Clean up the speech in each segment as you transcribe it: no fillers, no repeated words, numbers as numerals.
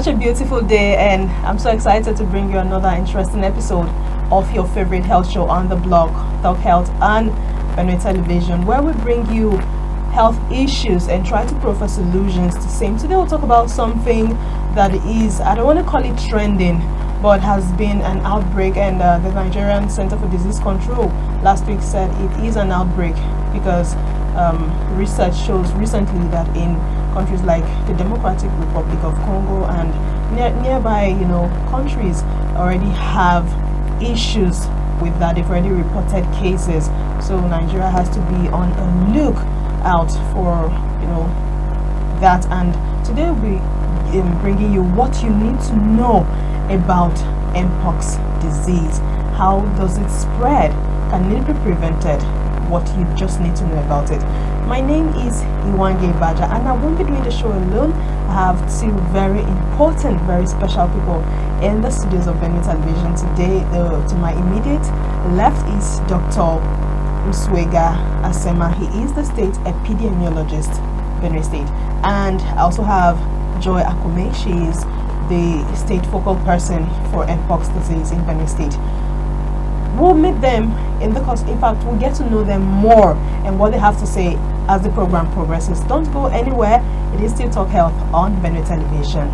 such a beautiful day, and I'm so excited to bring you another interesting episode of your favorite health show on the blog, Talk Health on Benue Television, where we bring you health issues and try to proffer solutions to same. Today we'll talk about something that is, I don't want to call it trending, but has been an outbreak, and the Nigerian Center for Disease Control last week said it is an outbreak because research shows recently that in countries like the Democratic Republic of Congo and nearby, countries already have issues with that. They've already reported cases. So Nigeria has to be on a look out for, that. And today we'll be bringing you what you need to know about Mpox disease. How does it spread? Can it be prevented? What you just need to know about it. My name is Iwange Baja, and I won't be doing the show alone. I have two very important, very special people in the studios of Benue Television today. To my immediate left is Dr. Mswega Asema. He is the state epidemiologist, Benue State. And I also have Joy Akume. She is the state focal person for Mpox disease in Benue State. We'll meet them in the course. In fact, we'll get to know them more and what they have to say as the program progresses. Don't go anywhere. It is still Talk Health on Benue Television.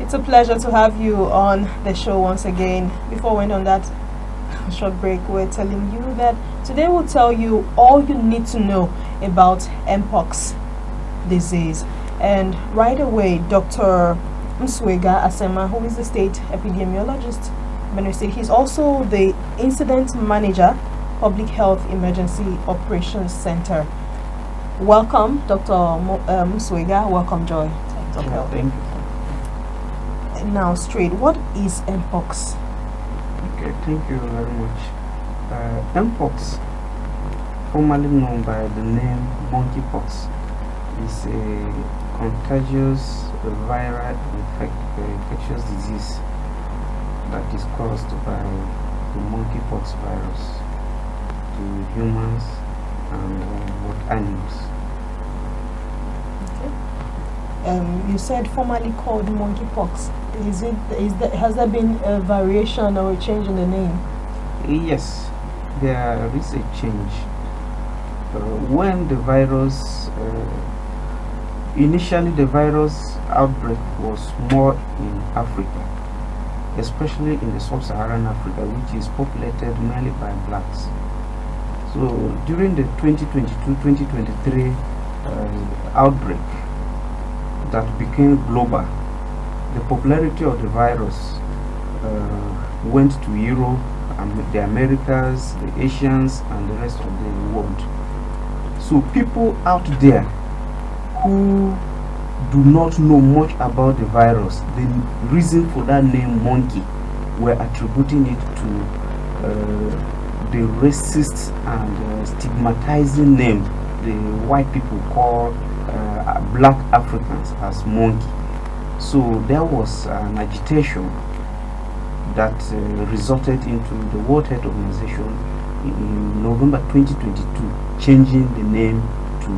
It's a pleasure to have you on the show once again. Before we went on that short break, we're telling you that today we'll tell you all you need to know about Mpox disease. And right away, Dr. Mswega Asema, who is the state epidemiologist, Benue State, he's also the incident manager, Public Health Emergency Operations Center. Welcome, Dr. Mswega. Welcome, Joy. Thank you. now straight, what is mpox? Okay, thank you very much. Mpox, formerly known by the name monkeypox, is a contagious viral infectious disease that is caused by the monkeypox virus to humans and both animals. You said formerly called monkeypox. Has there been a variation or a change in the name? Yes, there is a change. When the virus, initially the virus outbreak was more in Africa, especially in the sub-Saharan Africa, which is populated mainly by blacks. So during the 2022-2023 outbreak that became global, the popularity of the virus went to Europe, the Americas, the Asians, and the rest of the world. So people out there who do not know much about the virus, the reason for that name monkey, were attributing it to the racist and stigmatizing name the white people call black Africans as monkey. So there was an agitation that resulted into the World Health Organization in November 2022 changing the name to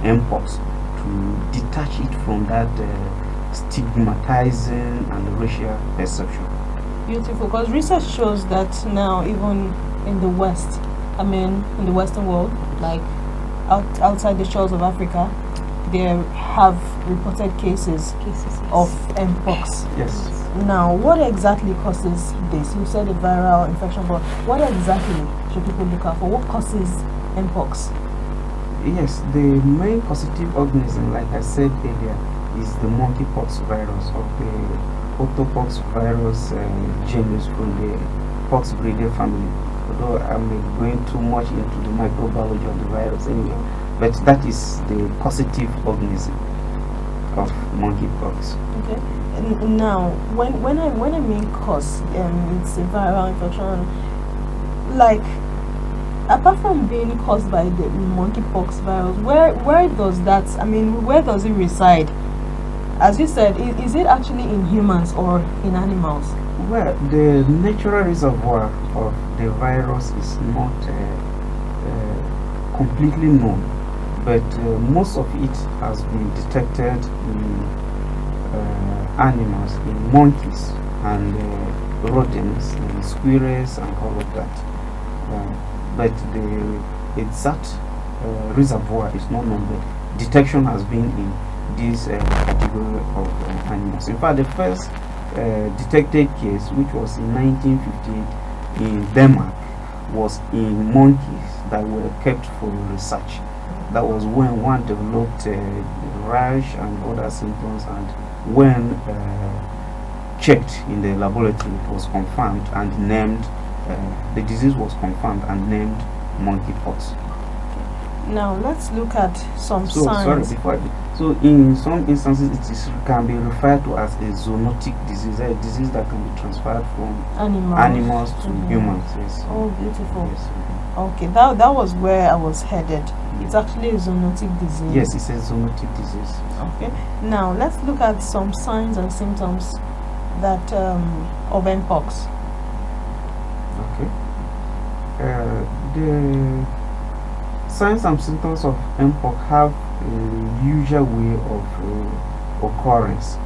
mpox to detach it from that stigmatizing and racial perception. Beautiful, because research shows that now even in the West, in the Western world, like outside the shores of Africa, there have reported cases of mpox. Yes. Now, what exactly causes this? You said a viral infection, but what exactly should people look out for? What causes mpox? Yes, the main causative organism, like I said earlier, is the monkeypox virus of the orthopox virus genus from the poxviridae family. Although I'm going too much into the microbiology of the virus anyway, but that is the causative organism of monkeypox. Okay. Now, when I mean cause, it's a viral infection. Like, apart from being caused by the monkeypox virus, where does that? Where does it reside? As you said, is it actually in humans or in animals? Well, the natural reservoir of the virus is not completely known, but most of it has been detected in animals, in monkeys and rodents, and squirrels and all of that. But the exact reservoir is not known, but detection has been in this category of animals. In fact, the first detected case, which was in 1958 in Denmark, was in monkeys that were kept for research. That was when one developed rash and other symptoms, and when checked in the laboratory, it was confirmed and named, the disease was confirmed and named monkeypox. Now let's look at some signs. So in some instances it can be referred to as a zoonotic disease, a disease that can be transferred from animals to humans. Yes. Oh, beautiful. Yes. Okay, that was where I was headed. It's actually a zoonotic disease. Yes, it's a zoonotic disease. Okay. Now let's look at some signs and symptoms that of mpox. Okay. The signs and symptoms of mpox have a usual way of occurrence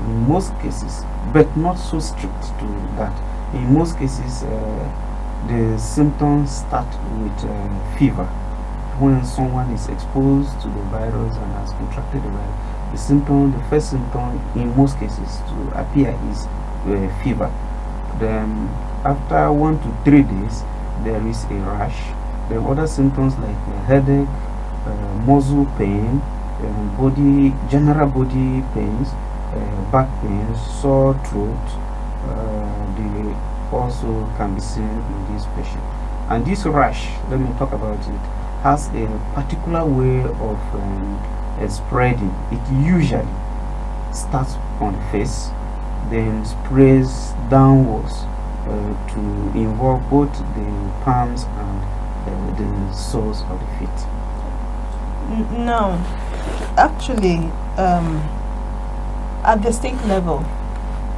in most cases, but not so strict to that. In most cases, the symptoms start with fever. When someone is exposed to the virus and has contracted the virus, the first symptom in most cases to appear is fever. Then after 1 to 3 days, there is a rash. Then other symptoms like headache, muscle pain, general body pains, back pain, sore throat, they also can be seen in this patient. And this rash, let me talk about it, has a particular way of spreading. It usually starts on the face, then sprays downwards to involve both the palms and the soles of the feet. Now, actually, at the state level,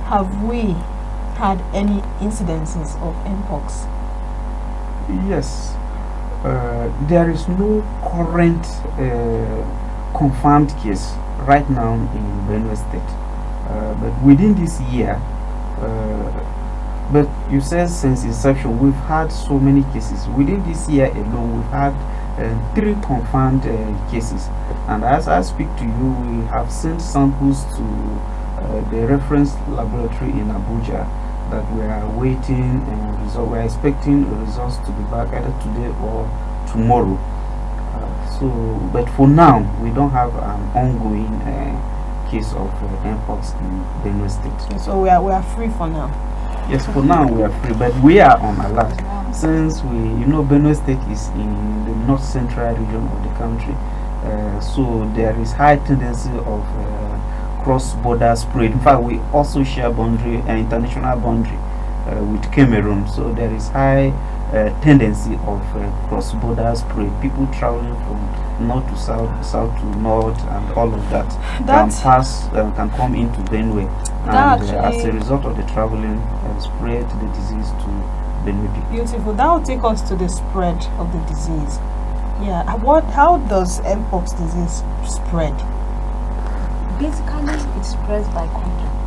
have we had any incidences of mpox? Yes, there is no current confirmed case right now in Benue State, but within this year, but you said since inception we've had so many cases. Within this year alone, we've had 3 confirmed cases, and as I speak to you, we have sent samples to the reference laboratory in Abuja that we are waiting and result. We are expecting the results to be back either today or tomorrow. But for now, we don't have an ongoing case of mpox in Benue State. So we are free for now. Yes, for now we are free, but we are on alert since Benue State is in the north central region of the country, so there is high tendency of cross-border spread. In fact, we also share boundary, international boundary with Cameroon, so there is high tendency of cross-border spread. People traveling from north to south, south to north, and all of that can come into Benue, and as a result of the traveling, spread the disease to Benue people. Beautiful. That will take us to the spread of the disease. Yeah. How does mpox disease spread? Basically, it spreads by contact.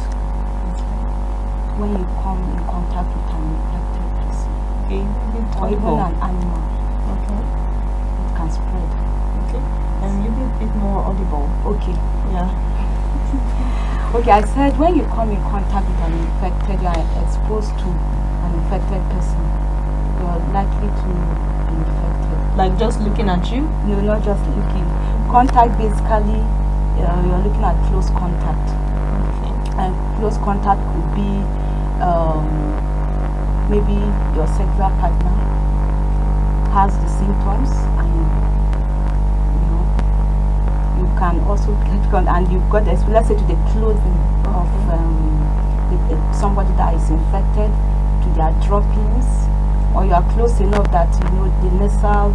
When you come in contact with an infected person, or even an animal, it can spread. Okay. And you be a bit more audible. Okay. Yeah. Okay, I said when you come in contact with an infected, you are exposed to an infected person, you are likely to be infected. Like just looking at you? No, not just looking. Contact basically, you're looking at close contact. Okay. And close contact could be maybe your sexual partner has the symptoms, and you can also get contact, and you've got, let's say, to the clothing of somebody that is infected, to their droppings, or you are close enough that the nasal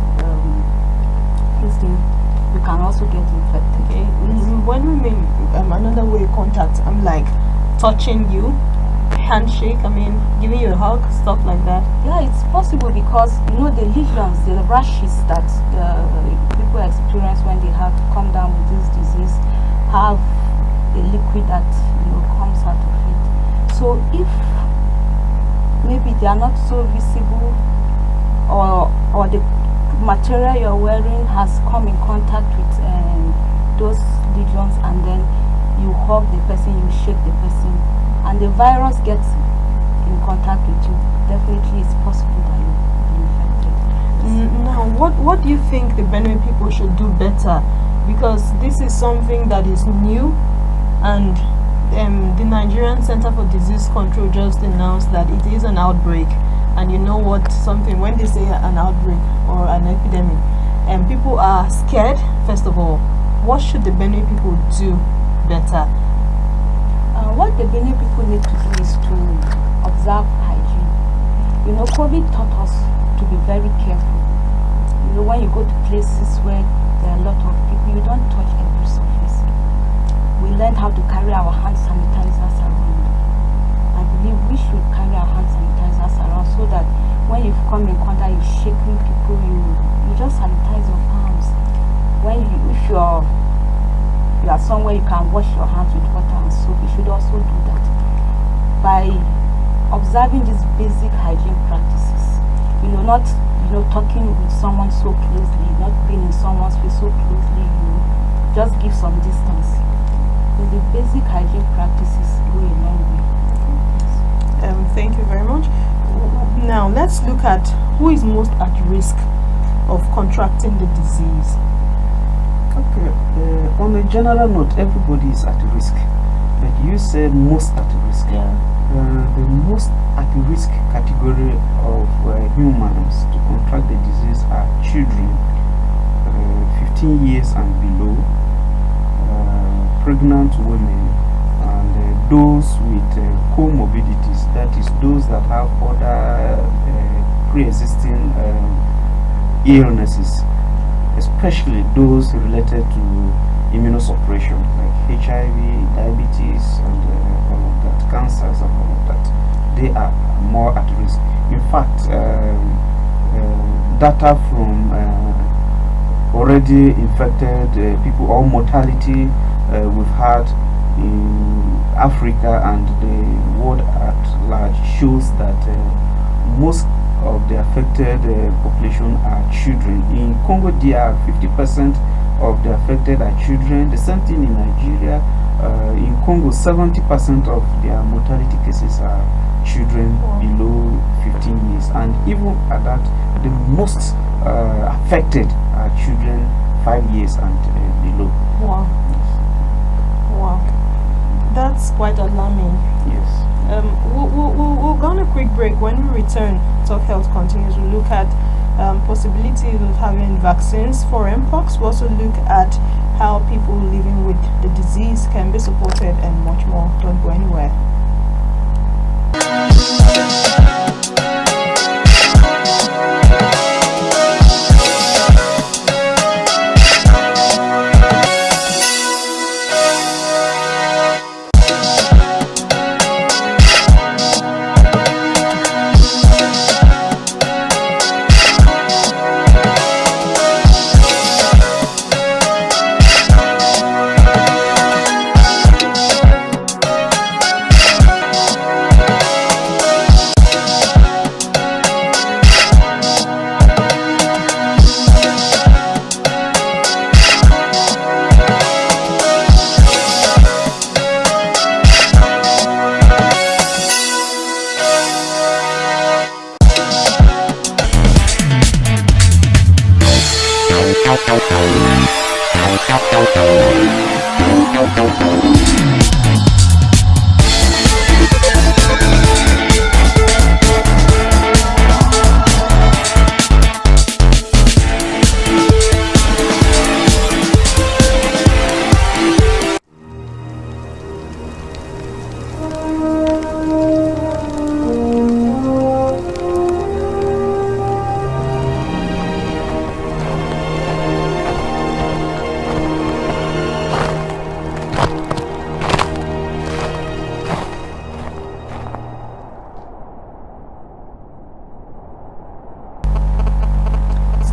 you can also get infected. Okay. When we mean another way of contact, I'm like touching you, handshake, giving you a hug, stuff like that. Yeah, it's possible because the lesions, the rashes that people experience when they have come down with this disease have a liquid that comes out of it. So if maybe they are not so visible, or the material you're wearing has come in contact with those lesions, and then you hug the person, you shake the person, and the virus gets in contact with you, definitely it's possible that you'll be infected. Now, what do you think the Benue people should do better? Because this is something that is new, and the Nigerian Center for Disease Control just announced that it is an outbreak. And you know what? When they say an outbreak or an epidemic, and people are scared. First of all, what should the Benue people do better? What the Benue people need to do is to observe hygiene. COVID taught us to be very careful. When you go to places where there are a lot of people, you don't touch every surface. We learned how to carry our hand sanitizers around. I believe we should carry our hand sanitizers around so that when you come in contact, you're shaking people, you just sanitize your palms. If you are somewhere you can wash your hands with water and soap, you should also do that. By observing these basic hygiene practices, not talking with someone so closely, not being in someone's face so closely, just give some distance. The basic hygiene practices go a long way. Thank you very much. Now let's look at who is most at risk of contracting the disease. Okay, on a general note, everybody is at risk, but you said most at risk. Yeah. The most at risk category of humans to contract the disease are children, 15 years and below, pregnant women, and those with comorbidities, that is, those that have other pre-existing illnesses, especially those related to immunosuppression, like HIV, diabetes, and all of that, cancers, and all of that. They are more at risk. In fact, data from already infected people, or mortality we've had in Africa and the world at large, shows that most of the affected population are children. In Congo DR, 50% of the affected are children. The same thing in Nigeria. In Congo, 70% of their mortality cases are children below 15 years, and even at that, the most affected are children 5 years and below. Wow. Wow. That's quite alarming. Yes. We'll go on a quick break. When we return, Talk Health continues. We'll look at possibilities of having vaccines for mpox. We'll also look at how people living with the disease can be supported, and much more. Don't go anywhere.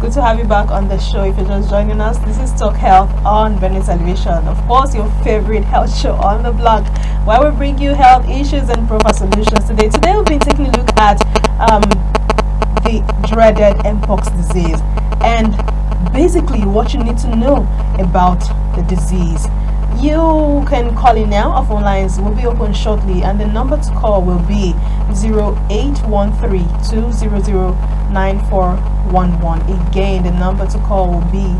Good to have you back on the show. If you're just joining us, this is Talk Health on Benue Television, of course your favorite health show on the block, where we bring you health issues and proper solutions. Today we'll be taking a look at the dreaded mpox disease, and basically what you need to know about the disease. You can call in now. Our phone lines will be open shortly, and the number to call will be 0813-200-9411. Again, the number to call will be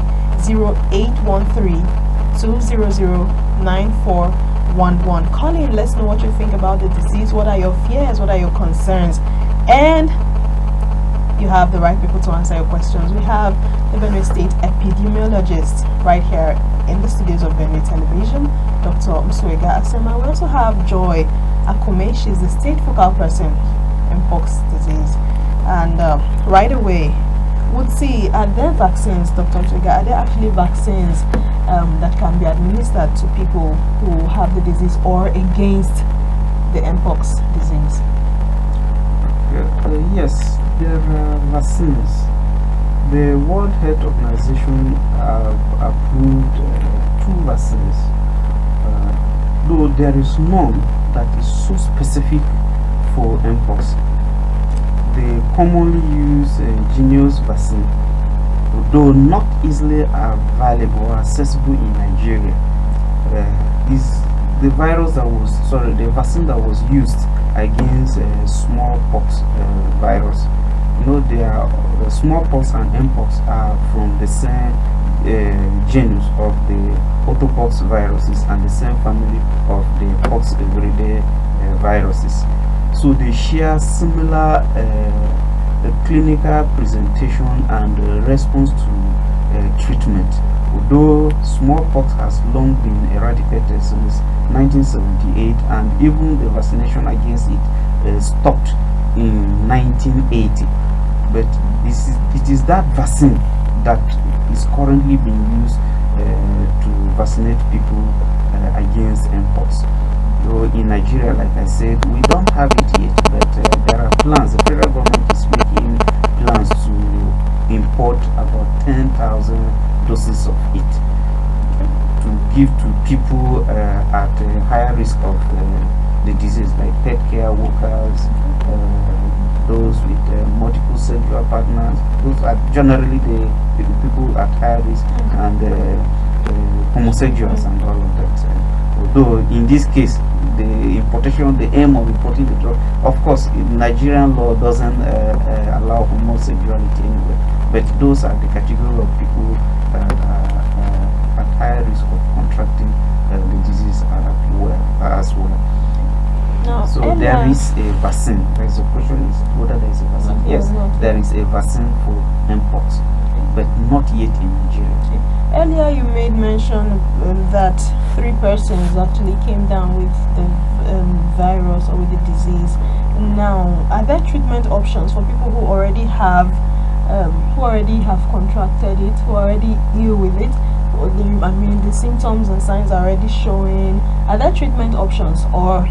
0813-200-9411. Call in, let's know what you think about the disease. What are your fears? What are your concerns? And you have the right people to answer your questions. We have the Benue State epidemiologist right here in the studios of Benue Television, Dr. Msuega Asema. We also have Joy Akume. She's the state focal person in mpox disease. And right away, we'll see, are there vaccines, Dr. Msuega? Are there actually vaccines that can be administered to people who have the disease or against the mpox disease? Yes, there are vaccines. The World Health Organization approved 2 vaccines, though there is none that is so specific for mpox. They commonly use Genius vaccine, though not easily available or accessible in Nigeria. Is the vaccine that was used against smallpox virus. You know, smallpox and mpox are from the same genus of the orthopox viruses and the same family of the poxviridae viruses. So they share similar clinical presentation and response to treatment. Although smallpox has long been eradicated since 1978, and even the vaccination against it stopped in 1980. But it is that vaccine that is currently being used to vaccinate people against mpox. So in Nigeria, like I said, we don't have it yet, but there are plans. The federal government is making plans to import about 10,000 doses of it to give to people at higher risk of the disease, like pet care workers, those with multiple sexual partners. Those are generally the people at higher risk, and homosexuals and all of that. Although in this case, the aim of importing the drug, of course, Nigerian law doesn't allow homosexuality anyway, but those are the category of people that are at higher risk of contracting the disease as well. No, So there is a vaccine. There is a question is whether there is a vaccine. Yes, there is a vaccine for mpox, but not yet in Nigeria. Earlier you made mention that 3 persons actually came down with the virus or with the disease. Now, are there treatment options for people who already have contracted it, who are already ill with it? Or the symptoms and signs are already showing. Are there treatment options, or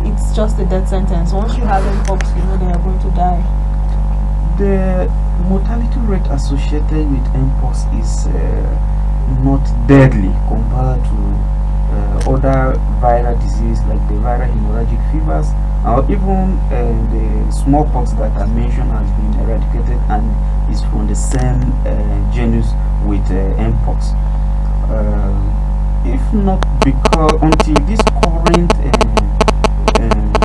it's just a death sentence? Once you have mpox, you know they are going to die. The mortality rate associated with mpox is not deadly compared to other viral disease like the viral hemorrhagic fevers, or even the smallpox that I mentioned has been eradicated and is from the same genus with mpox. If not because until this current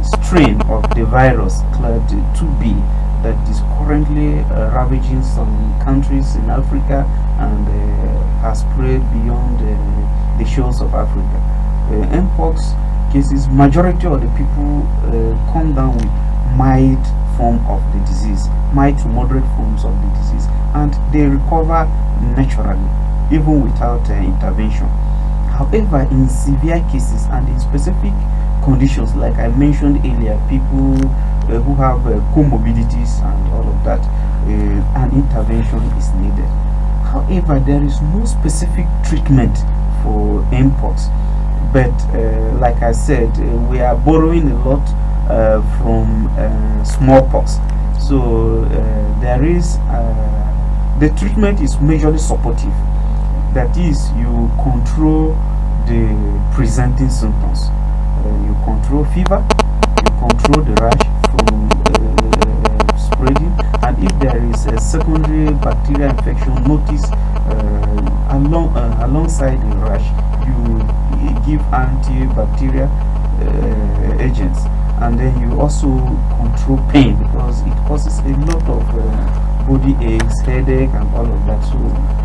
strain of the virus, clade 2B, that is currently ravaging some countries in Africa and has spread beyond the shores of Africa. Mpox cases, majority of the people come down with mild form of the disease, mild to moderate forms of the disease, and they recover naturally, even without intervention. However, in severe cases and in specific conditions, like I mentioned earlier, people who have comorbidities and all of that, an intervention is needed. However, there is no specific treatment for mpox, but like I said, we are borrowing a lot from smallpox. So there is the treatment is majorly supportive. That is, you control the presenting symptoms. You control fever, you control the rash from spreading, and if there is a secondary bacterial infection noticed alongside the rash, you give antibacterial agents, and then you also control pain, because it causes a lot of body aches, headache, and all of that. So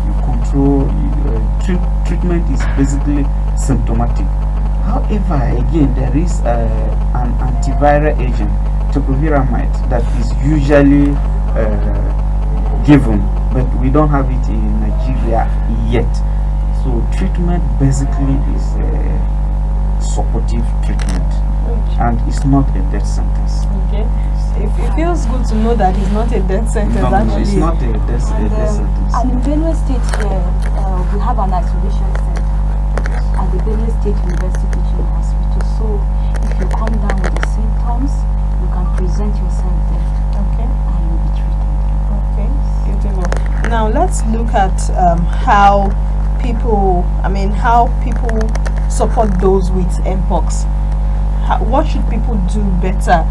you control. Treatment is basically symptomatic. However, again, there is an antiviral agent, topiramate, that is usually given, but we don't have it in Nigeria yet. So treatment basically is supportive treatment, and it's not a death sentence. Okay. It feels good to know that it's not a death sentence. No, actually, it's not a death sentence. And in Benue State, we have an isolation center at the Benue State University Teaching Hospital. So if you come down with the symptoms, you can present yourself there. Okay. And you'll be treated. Okay. Beautiful. Now let's look at how people support those with mpox. What should people do better?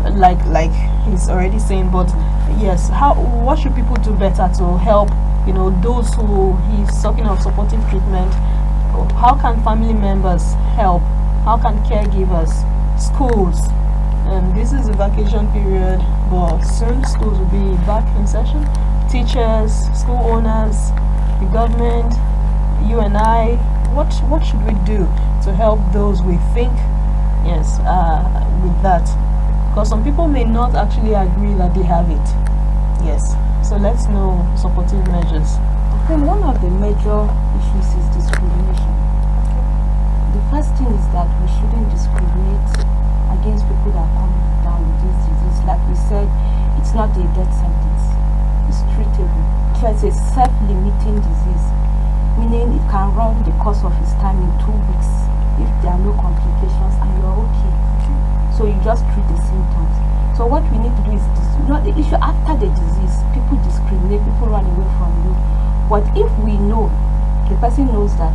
Like he's already saying, but yes, what should people do better to help those who he's talking of supportive treatment? How can family members help? How can caregivers, schools? This is a vacation period, but soon schools will be back in session. Teachers, school owners, the government, you and I, what should we do to help those we think with that? Because some people may not actually agree that they have it. Yes. So let's know supportive measures. Then one of the major issues is discrimination. The first thing is that we shouldn't discriminate against people that come down with this disease. Like we said, it's not a death sentence. It's treatable. So it's a self-limiting disease, meaning it can run the course of its time in 2 weeks if there are no complications and you're okay. So you just treat the symptoms. So what we need to do is not the issue after the disease. People discriminate, people run away from you. But if we know, the person knows that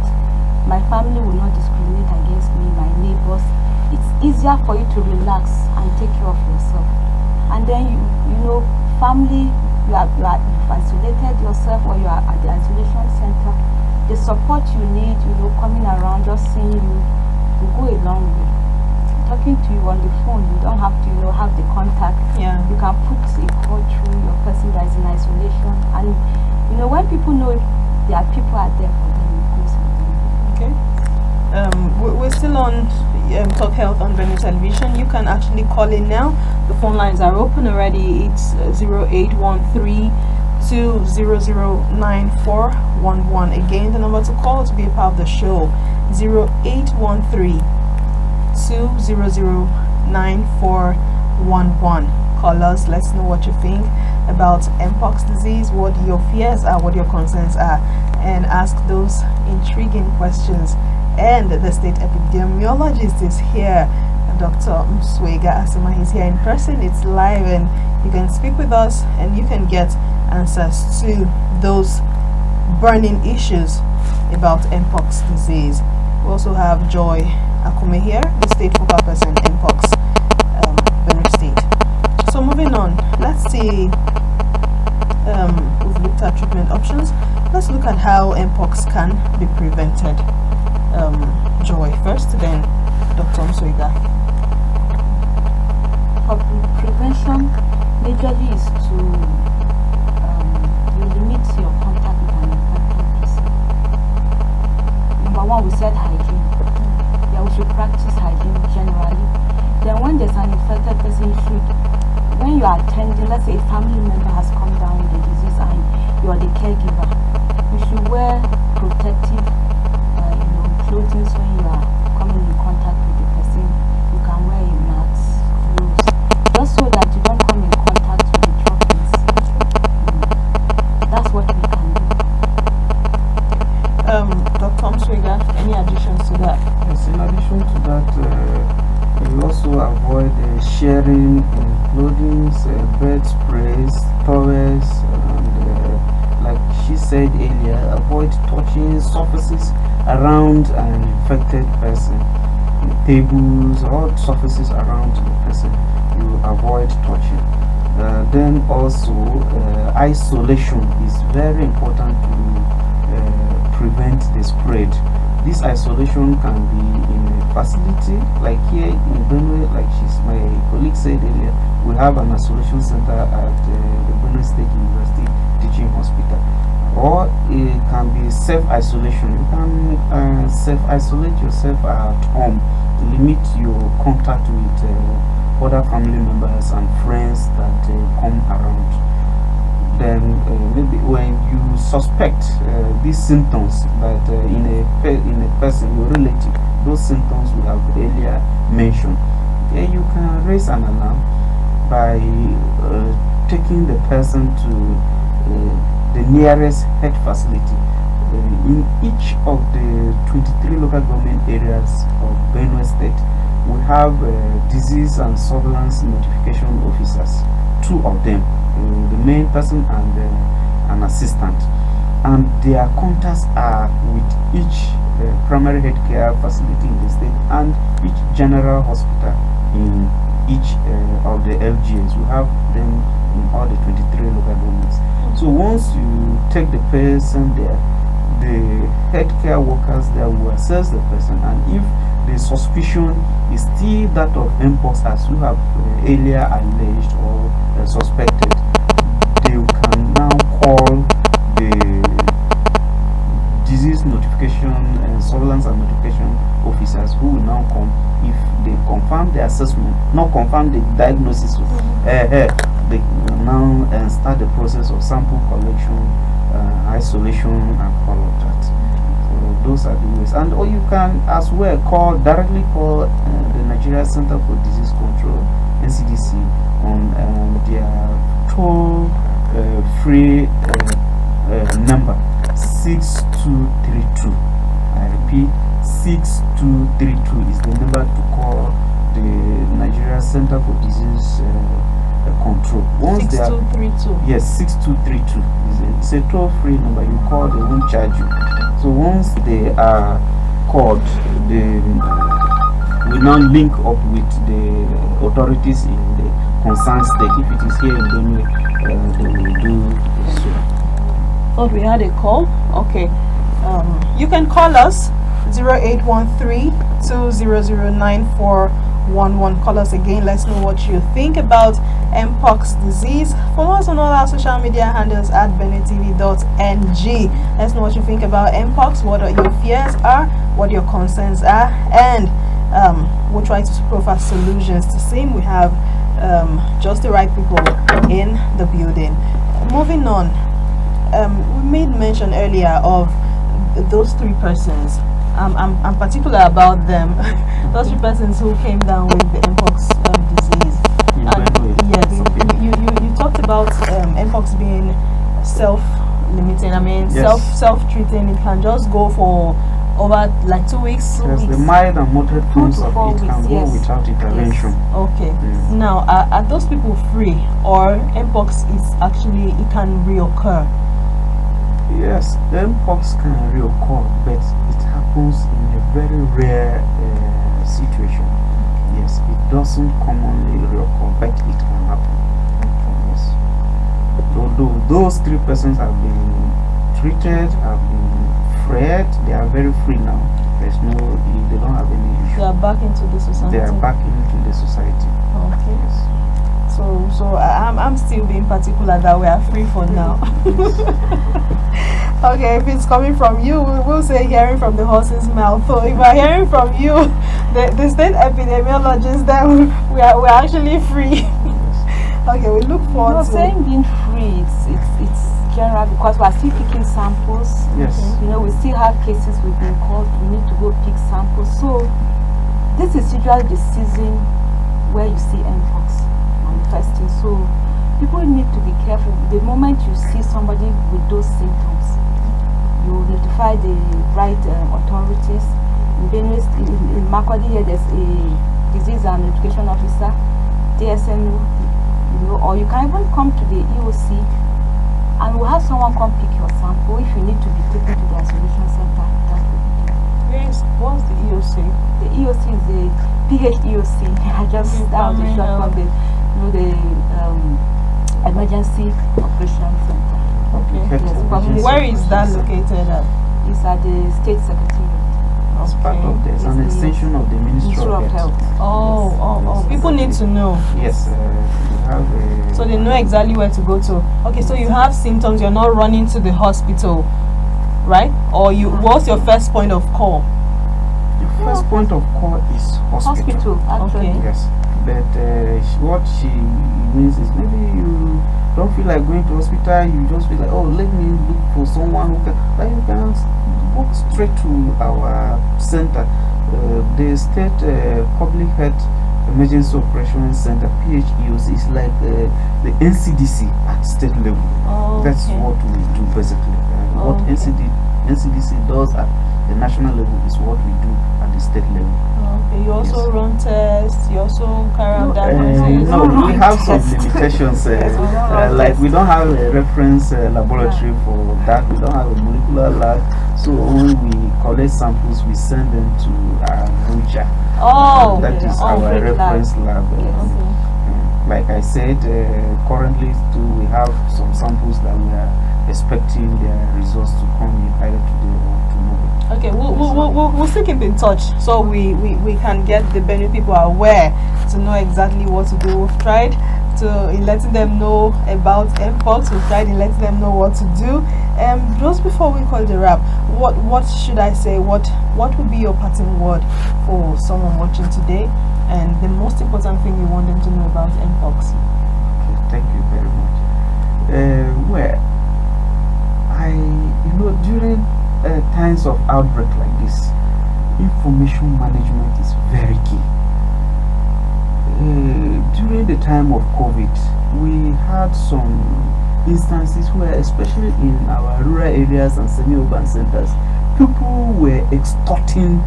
my family will not discriminate against me, my neighbors, it's easier for you to relax and take care of yourself. And then you know, family, you've isolated yourself, or you are at the isolation center. The support you need, you know, coming around, just seeing you, will go a long way. Talking to you on the phone, you don't have to, you know, have the contact. Yeah. You can put a call through your person that is in isolation, and you know, when people know if there are people out there for them, it goes with them. Okay. We're still on Talk Health on Benue Television. You can actually call in now. The phone lines are open already. It's 0813 2009411. Again, the number to call to be a part of the show, 0813 2009411. Call us, let's know what you think about Mpox disease, what your fears are, what your concerns are, and ask those intriguing questions. And the state epidemiologist is here, Dr. Mswega Asima. He's here in person. It's live, and you can speak with us and you can get answers to those burning issues about Mpox disease. We also have Joy Akume here, the state focal person, Mpox, Benue State. So moving on, let's see, we've looked at treatment options. Let's look at how Mpox can be prevented. Joy first, then Dr. Mswega. Prevention majorly is to you limit your contact with an infected person. Number one, we said hygiene. Yeah, we should practice hygiene generally. Then when there's an infected person, when you are attending, let's say a family member has come down with the disease and you are the caregiver, you should wear protective clothing when you are coming in contact with the person. You can wear a mask, gloves, just so that you don't come in contact with the droplets. That's what we can do. Dr. Mswega, any additions to that? Yes, in addition to that, we also avoid sharing clothing, bed sprays, towels, and like she said earlier, avoid touching surfaces around an infected person. Tables, all surfaces around the person, you avoid touching. Then also isolation is very important to prevent the spread. This isolation can be in a facility, like here in Benue, like my colleague said earlier, we have an isolation center at the Benue State University Teaching Hospital. Or it can be self-isolation. You can self-isolate yourself at home, limit your contact with other family members and friends that come around. Then maybe when you suspect these symptoms that in a person, your relative, those symptoms we have earlier mentioned, then you can raise an alarm by taking the person to the nearest health facility. In each of the 23 local government areas of Benue State, we have disease and surveillance notification officers, 2 of them, the main person and an assistant, and their contacts are with each primary health care facility in the state and each general hospital in each of the LGAs. We have them in all the 23 local governments. So once you take the person there, the healthcare workers there will assess the person, and if the suspicion is still that of Mpox, as you have earlier alleged or suspected, they can now call the disease notification and surveillance and notification officers, who will now come. If they confirm the assessment, not confirm the diagnosis, they now start the process of sample collection isolation and all of that. So those are the ways. And or you can as well directly call the Nigeria Center for Disease Control, NCDC, on their toll free number 6232. I repeat, 6232 is the number to call the Nigeria Center for Disease Control. Once 6232. Yes, 6232. It's a toll-free number. You call, they won't charge you. So once they are called, they will now link up with the authorities in the concerned state. If it is here in Benue, they will do so. Thought we had a call. Okay. You can call us 0813-200-9411. Call us again. Let's know what you think about Mpox disease. Follow us on all our social media handles at benetv.ng. Let's know what you think about Mpox, what your fears are, what your concerns are, and we'll try to provide solutions. To same, we have just the right people in the building. Moving on, we made mention earlier of those three persons. I'm particular about them. Those three persons who came down with the Mpox disease. Yes, you talked about Mpox being self-limiting. I mean, yes. self-treating. It can just go for over like 2 weeks. Yes, the mild and moderate forms of it can go yes. without intervention. Yes. Okay. Yes. Now, are those people free, or Mpox is actually, it can reoccur? Yes, the Mpox can reoccur, but it happens in a very rare situation. Yes, it doesn't commonly reoccur, but it can happen. Yes. Although those three persons have been treated, have been freed, they are very free now. There's no, they don't have any issue. They are back into the society. They are back into the society. Okay. Yes. So I'm still being particular that we are free for now. Okay, if it's coming from you, we'll say hearing from the horse's mouth. So if we're hearing from you, the state epidemiologist, then we're actually free. Okay, we look forward to saying being free, it's general because we are still picking samples. Yes. You know, we still have cases we've been called, we need to go pick samples. So this is usually the season where you see Mpox manifesting. So people need to be careful. The moment you see somebody with those symptoms, you notify the right authorities. In Benue, in Makurdi here, there's a disease and education officer, DSNU, you know, or you can even come to the EOC and we'll have someone come pick your sample. If you need to be taken to the isolation center, that will be done. Yes, what's the EOC? The EOC is the PHEOC. I just that was the short from the, you know, the Emergency Operations Center. Okay. Yes, where is that located at? It's at the State Secretariat. It's part of this, an extension of the Ministry of Health. Oh. People need to know. Yes, we have a, so they know exactly where to go to. Okay, so you have symptoms, you're not running to the hospital, right? Or what's your first point of call? The first point of call is hospital. Actually. Okay. Yes, but what she means is maybe you don't feel like going to hospital, you just feel like, oh, let me look for someone who can, like you can walk straight to our center, the State Public Health Emergency Operations Center, PHEOC, is like the NCDC at state level. That's what we do basically. What NCDC does at the national level is what we do at the state level. Okay, you also run tests, you also carry out diagnosis? No, we have some limitations. Like we don't have a reference laboratory for that, we don't have a molecular lab. So when we collect samples, we send them to Abuja. That is our reference lab. Like I said, currently too, we have some samples that we are expecting their results to come in either today or tomorrow. Okay, we'll still keep in touch so we can get the Benue people aware to know exactly what to do. We've tried in letting them know about Mpox, we've tried in letting them know what to do. Just before we call the wrap, what should I say? What would be your parting word for someone watching today, and the most important thing you want them to know about Mpox? Okay, thank you very much. Well, I times of outbreak like this, information management is very key. During the time of COVID, we had some instances where, especially in our rural areas and semi-urban centers, people were extorting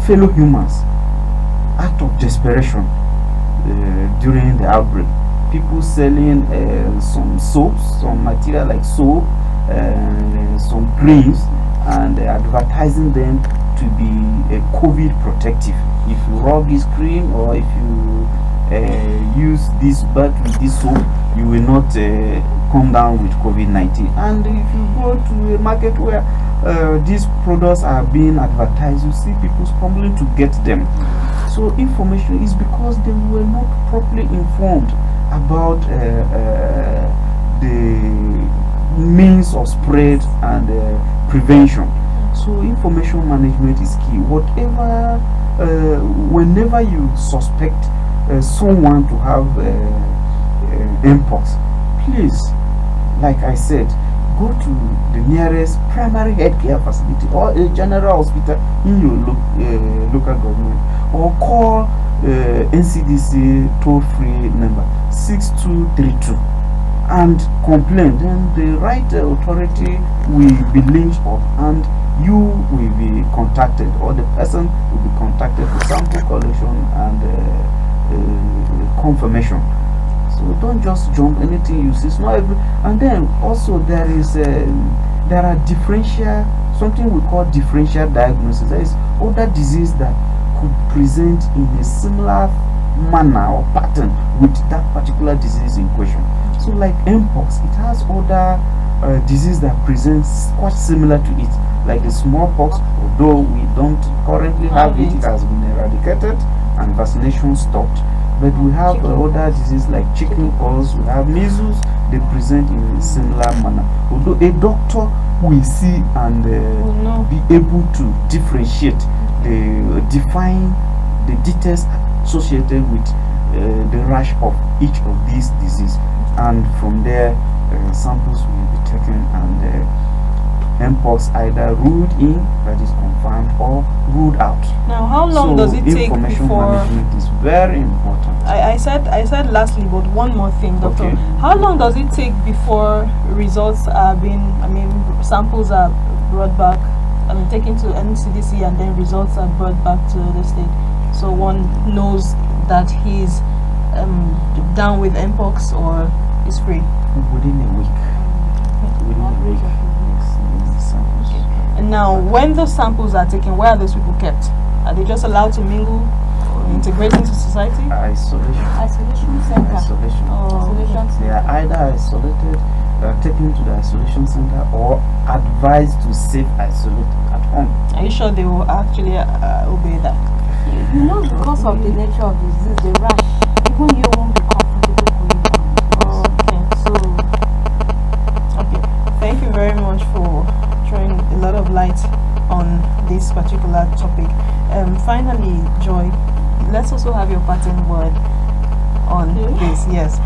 fellow humans out of desperation during the outbreak. People selling some soaps, some material like soap, some creams, and advertising them to be COVID protective. If you rub this cream, or if you use this bath with this soap, you will not come down with COVID-19. And if you go to a market where these products are being advertised, you see people stumbling to get them. So information is because they were not properly informed about the means of spread and prevention. So information management is key. Whatever, whenever you suspect someone to have mpox, please, like I said, go to the nearest primary healthcare facility or a general hospital in your local government, or call NCDC toll-free number 6232 and complain. Then the right authority will be linked up, and you will be contacted, or the person will be contacted for sample collection and confirmation. So don't just jump anything you see. It's not every. And then also there are differential, something we call differential diagnosis. There is other disease that could present in a similar manner or pattern with that particular disease in question. So like mpox, it has other disease that presents quite similar to it, like the smallpox. Although we don't currently have it, it has been eradicated and vaccination stopped. But we have other diseases like chickenpox, we have measles. They present in a similar manner. Although a doctor will see and be able to differentiate, define the details associated with the rash of each of these diseases, and from there samples will be taken, and mpox either ruled in, that is confirmed, or ruled out. Now, how long does it take information before management is very important. I said lastly, but one more thing, doctor. Okay. How long does it take before results are samples are brought back, taken to NCDC, and then results are brought back to the state, so one knows that he's down with mpox or is free? Within a week. Within a week. Yes, samples. And now, when those samples are taken, where are those people kept? Are they just allowed to mingle or integrate into society? Isolation center. Isolation. Oh, Isolation They center. are either isolated, taken to the isolation center, or advised to self-isolate at home. Are you sure they will actually obey that? You know, because of the nature of the disease, the rash, even you won't be comfortable going down. Okay, so thank you very much for throwing a lot of light on this particular topic. Finally, Joy, let's also have your parting word on this. Yes.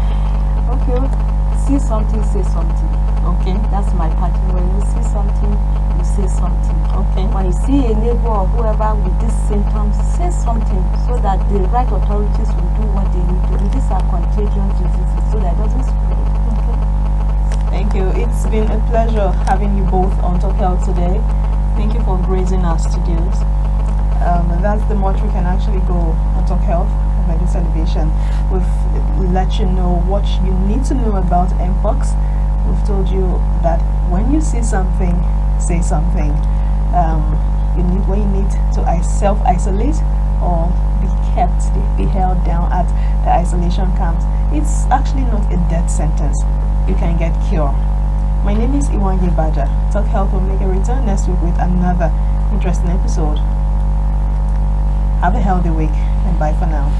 Okay, see something, say something. Okay. That's my parting word. You see something, you say something. Okay. When you see a neighbor or whoever with these symptoms, say something so that the right authorities will do what they need to do. These are contagious diseases, so that it doesn't spread. Okay. Thank you. It's been a pleasure having you both on Talk Health today. Thank you for gracing our studios. That's the much we can actually go on Talk Health by this television. We've let you know what you need to know about mpox. We've told you that when you see something, say something. When you need to self-isolate or be held down at the isolation camps, it's actually not a death sentence. You can get cured. My name is Iwanye Baja. Talk Health will make a return next week with another interesting episode. Have a healthy week, and bye for now.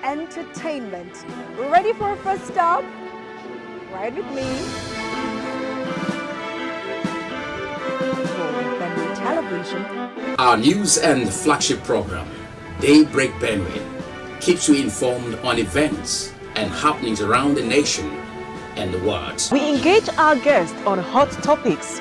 Entertainment. Ready for a first stop? Ride with me. Benue Television. Our news and flagship program, Daybreak Benue, keeps you informed on events and happenings around the nation and the world. We engage our guests on hot topics